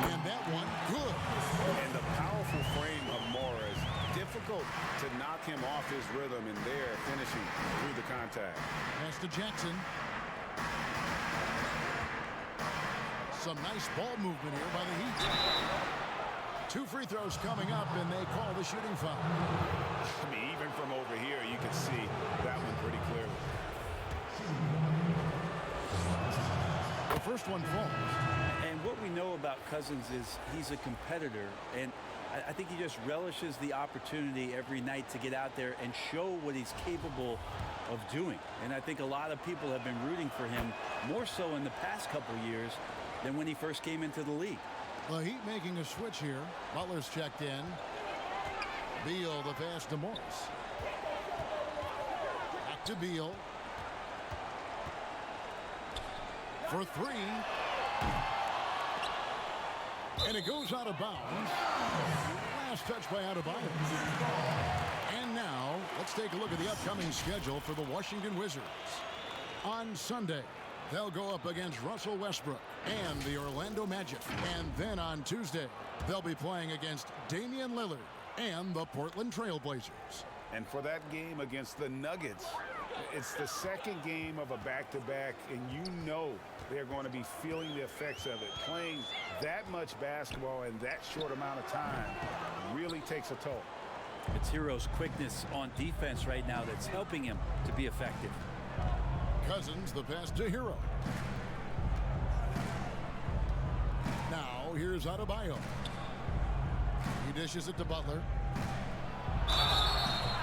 B: and that one good.
D: And the powerful frame of Morris, difficult to knock him off his rhythm, and there finishing through the contact.
B: Pass to Jackson. Some nice ball movement here by the Heat. 2 free throws coming up, and they call the shooting foul.
D: I mean, even from over here, you can see that one pretty clearly.
B: The first one falls.
E: And what we know about Cousins is he's a competitor, and I think he just relishes the opportunity every night to get out there and show what he's capable of doing. And I think a lot of people have been rooting for him more so in the past couple years than when he first came into the league.
B: The Heat making a switch here. Butler's checked in. Beal the pass to Morris. Back to Beal. For 3. And it goes out of bounds. Last touch by Adebayo. And now, let's take a look at the upcoming schedule for the Washington Wizards. On Sunday, they'll go up against Russell Westbrook and the Orlando Magic. And then on Tuesday, they'll be playing against Damian Lillard and the Portland Trail Blazers.
D: And for that game against the Nuggets, it's the second game of a back-to-back, and you know they're going to be feeling the effects of it. Playing that much basketball in that short amount of time really takes a toll.
E: It's Hero's quickness on defense right now that's helping him to be effective.
B: Cousins the pass to Hero. Now here's Adebayo. He dishes it to Butler.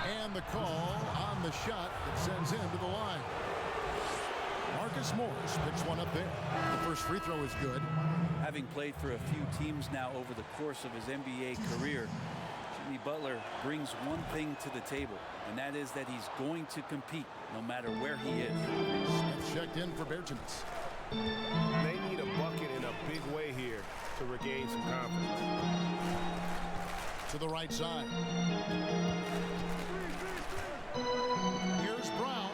B: And the call on the shot that sends him to the line. Marcus Morris picks one up there. The first free throw is good.
E: Having played for a few teams now over the course of his NBA career, Jimmy Butler brings one thing to the table, and that is that he's going to compete no matter where he is.
B: Smith checked in for Bertans.
J: They need a bucket in a big way here to regain some confidence.
B: To the right side. Here's Brown.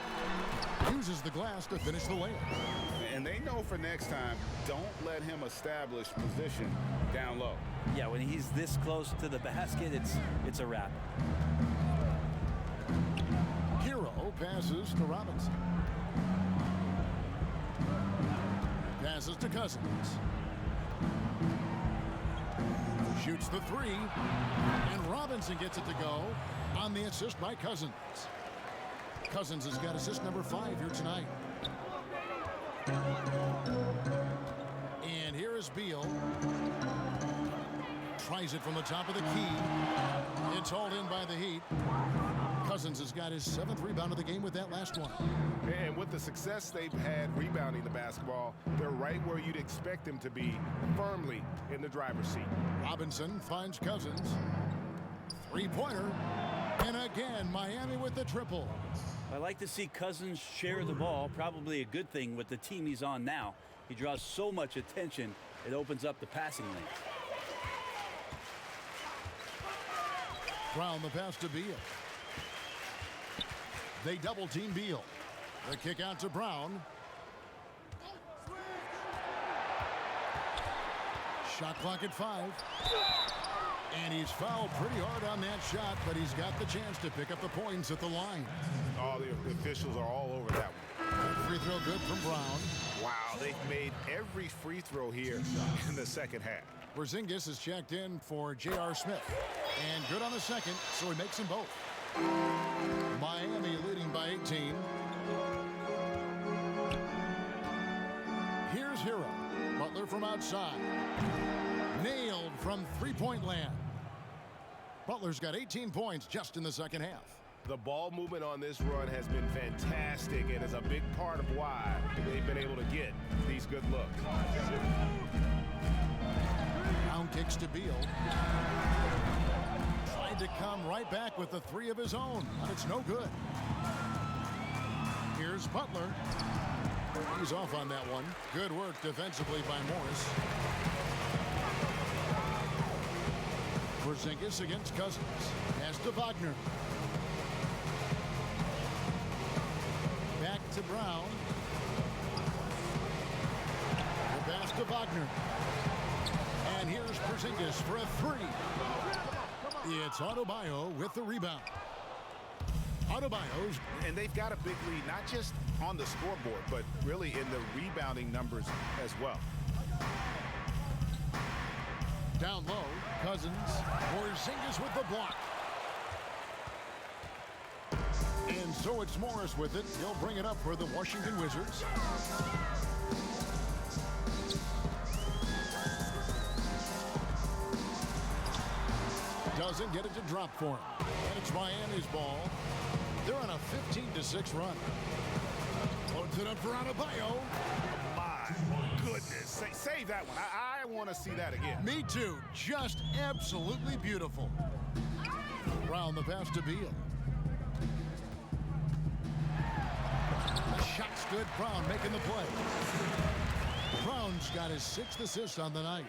B: Uses the glass to finish the layup.
D: And they know for next time, don't let him establish position down low.
E: Yeah, when he's this close to the basket, it's a wrap.
B: Hero passes to Robinson. Passes to Cousins. Shoots the 3. And Robinson gets it to go on the assist by Cousins. Cousins has got assist number 5 here tonight. And here is Beal. Tries it from the top of the key. It's hauled in by the Heat. Cousins has got his 7th rebound of the game with that last one.
J: And with the success they've had rebounding the basketball, they're right where you'd expect them to be, firmly in the driver's seat.
B: Robinson finds Cousins. Three-pointer. And again, Miami with the triple.
E: I like to see Cousins share the ball, probably a good thing with the team he's on now. He draws so much attention, it opens up the passing lane.
B: Brown the pass to Beal. They double team Beal. The kick out to Brown. Shot clock at 5. And he's fouled pretty hard on that shot, but he's got the chance to pick up the points at the line.
J: All the officials are all over that one.
B: Free throw good from Brown.
J: Wow, they've made every free throw here in the second half.
B: Porzingis is checked in for J.R. Smith. And good on the second, so he makes them both. Miami leading by 18. Here's Hero. Butler from outside. Nailed from three-point land. Butler's got 18 points just in the second half.
J: The ball movement on this run has been fantastic and is a big part of why they've been able to get these good looks.
B: Brown kicks to Beal. Tried to come right back with the 3 of his own, but it's no good. Here's Butler. He's off on that one. Good work defensively by Morris. Porzingis against Cousins. Pass to Wagner. Back to Brown. The pass to Wagner. And here's Porzingis for a 3. It's Adebayo with the rebound. Adebayo's.
G: And they've got a big lead, not just on the scoreboard, but really in the rebounding numbers as well.
B: Down low, Cousins. Porzingis with the block. And so it's Morris with it. He'll bring it up for the Washington Wizards. Doesn't get it to drop for him. And it's Miami's ball. They're on a 15-6 run. Loads it up for Adebayo.
G: My goodness. Save that one. I want to see that again.
B: Me too. Just absolutely beautiful. Brown the pass to Beal. The shot's good. Brown making the play. Brown's got his 6th assist on the night.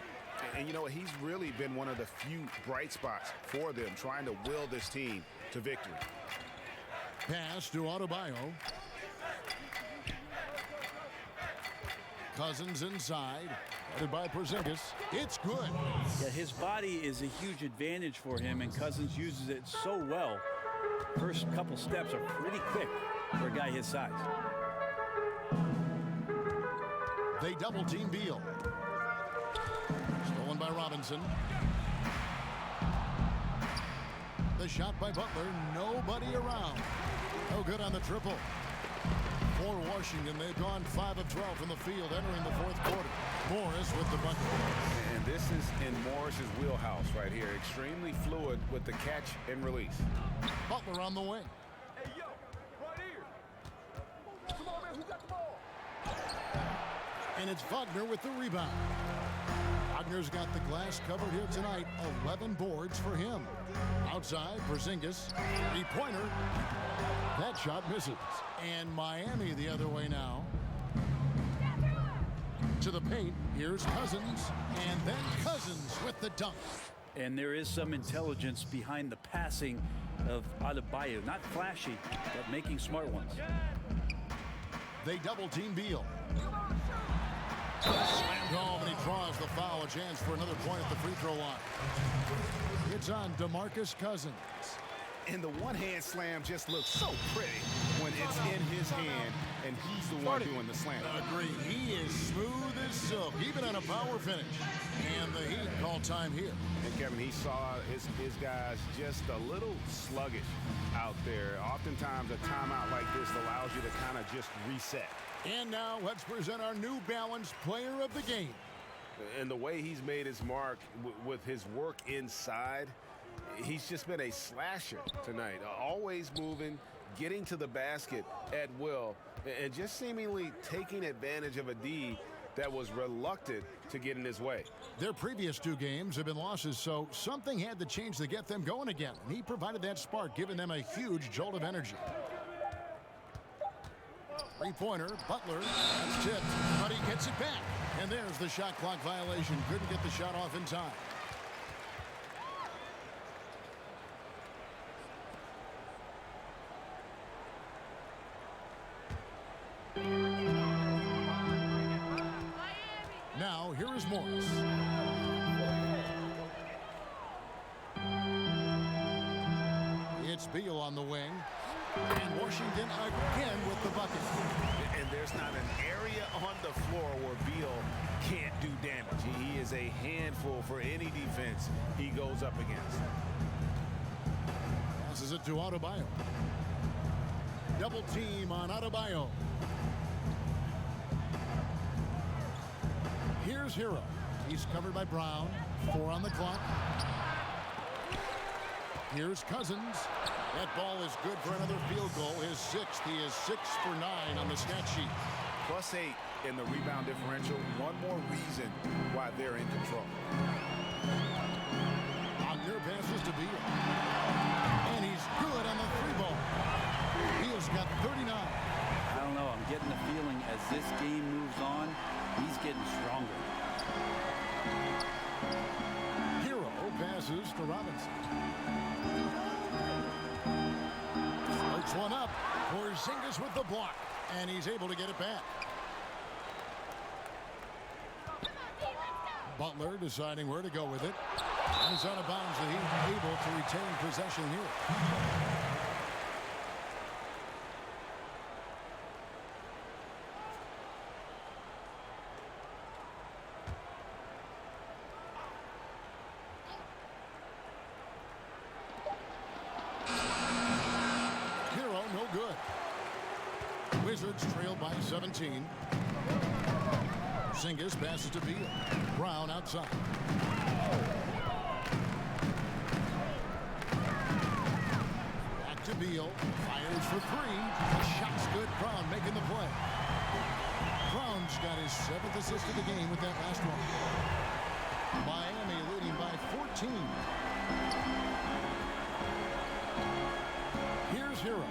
G: And you know, he's really been one of the few bright spots for them, trying to will this team to victory.
B: Pass to Adebayo. Cousins inside. Headed by Porzingis. It's good.
E: Yeah, his body is a huge advantage for him, and Cousins uses it so well. First couple steps are pretty quick for a guy his size.
B: They double team Beal. Stolen by Robinson. The shot by Butler. Nobody around. No good on the triple. For Washington, they've gone 5 of 12 from the field entering the 4th quarter. Morris with the bucket.
D: And this is in Morris's wheelhouse right here. Extremely fluid with the catch and release.
B: Butler on the wing.
F: Hey, yo, right here. Come on, man, who got the ball?
B: And it's Wagner with the rebound. Wagner's got the glass covered here tonight. 11 boards for him. Outside, Porzingis. 3-pointer. That shot misses. And Miami the other way now. To the paint. Here's Cousins. And then Cousins with the dunk.
E: And there is some intelligence behind the passing of Adebayo. Not flashy, but making smart ones.
B: They double team Beal. Slammed home, and he draws the foul. A chance for another point at the free throw line. It's on DeMarcus Cousins.
G: And the one-hand slam just looks so pretty when it's in his hand and he's the one doing the slam.
B: Agree. He is smooth as silk, even on a power finish. And the Heat call time here.
G: And Kevin, he saw his guys just a little sluggish out there. Oftentimes a timeout like this allows you to kind of just reset.
B: And now let's present our New Balance player of the game.
J: And the way he's made his mark with his work inside, he's just been a slasher tonight. Always moving, getting to the basket at will, and just seemingly taking advantage of a D that was reluctant to get in his way.
B: Their previous 2 games have been losses, so something had to change to get them going again. And he provided that spark, giving them a huge jolt of energy. Three-pointer, Butler, that's tipped, but he gets it back. And there's the shot clock violation. Couldn't get the shot off in time. Now, here is Morris. It's Beal on the wing. And Washington again with the bucket.
J: And there's not an area on the floor where Beal can't do damage. He is a handful for any defense he goes up against.
B: Passes it to Adebayo. Double team on Adebayo. Here's Hero. He's covered by Brown. 4 on the clock. Here's Cousins. That ball is good for another field goal. His 6th. He is 6 for 9 on the stat sheet.
G: +8 in the rebound differential. One more reason why they're in control.
B: Wagner passes to Beal. And he's good on the 3-ball. Beal's got 39.
E: I don't know. I'm getting the feeling as this game moves on, he's getting stronger.
B: Hero passes to Robinson. Floats one up. Porzingis with the block. And he's able to get it back. Butler deciding where to go with it. And it's out of bounds, and he's able to retain possession here. Wizards trail by 17. Porzingis passes to Beal. Brown outside. Back to Beal. Fires for 3. The shot's good. Brown making the play. Brown's got his 7th assist of the game with that last one. Miami leading by 14. Here's Hero.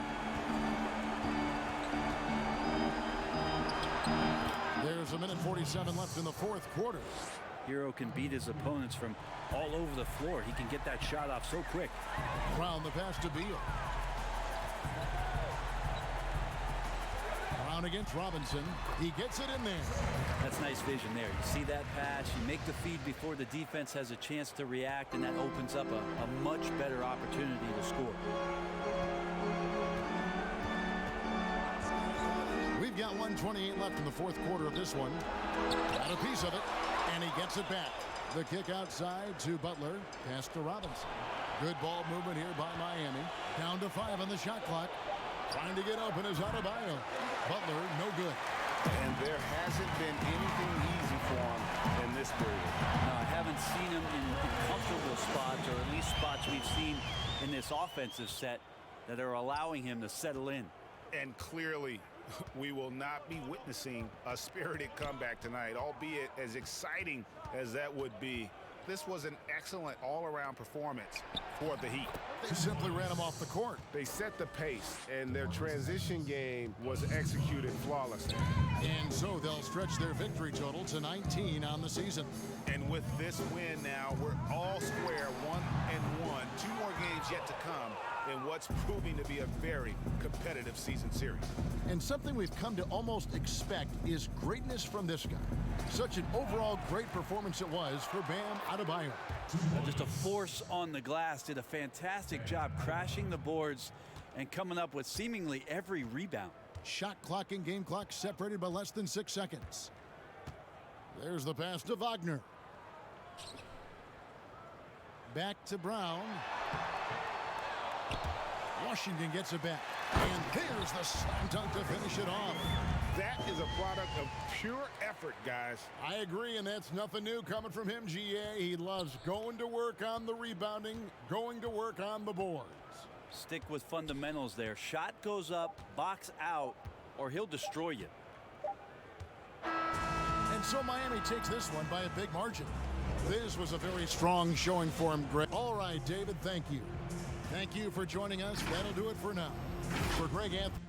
B: There's 1:47 left in the 4th quarter.
E: Hero can beat his opponents from all over the floor. He can get that shot off so quick.
B: Brown the pass to Beal. Brown against Robinson. He gets it in there.
E: That's nice vision there. You see that pass, you make the feed before the defense has a chance to react, and that opens up a much better opportunity to score.
B: We've got 1:28 left in the 4th quarter of this one. Got a piece of it, and he gets it back. The kick outside to Butler. Pass to Robinson. Good ball movement here by Miami. Down to 5 on the shot clock. Trying to get open is Adebayo. Butler, no good.
G: And there hasn't been anything easy for him in this period.
E: No, I haven't seen him in comfortable spots, or at least spots we've seen in this offensive set that are allowing him to settle in.
G: And clearly, we will not be witnessing a spirited comeback tonight, albeit as exciting as that would be. This was an excellent all-around performance for the Heat.
B: They simply ran him off the court.
J: They set the pace, and their transition game was executed flawlessly.
B: And so they'll stretch their victory total to 19 on the season.
G: And with this win now, we're all square, 1-1. 2 more games yet to come in what's proving to be a very competitive season series.
B: And something we've come to almost expect is greatness from this guy. Such an overall great performance it was for Bam Adebayo.
E: Just a force on the glass. Did a fantastic job crashing the boards and coming up with seemingly every rebound.
B: Shot clock and game clock separated by less than 6 seconds. There's the pass to Wagner. Back to Brown. Washington gets it back. And there's the slam dunk to finish it off.
G: That is a product of pure effort effort, guys.
B: I agree, and that's nothing new coming from him, GA. He loves going to work on the rebounding, going to work on the boards.
E: Stick with fundamentals there. Shot goes up, box out, or he'll destroy you.
B: And so Miami takes this one by a big margin. This was a very strong showing for him, Greg. All right, David, thank you. Thank you for joining us. That'll do it for now. For Greg Anthony.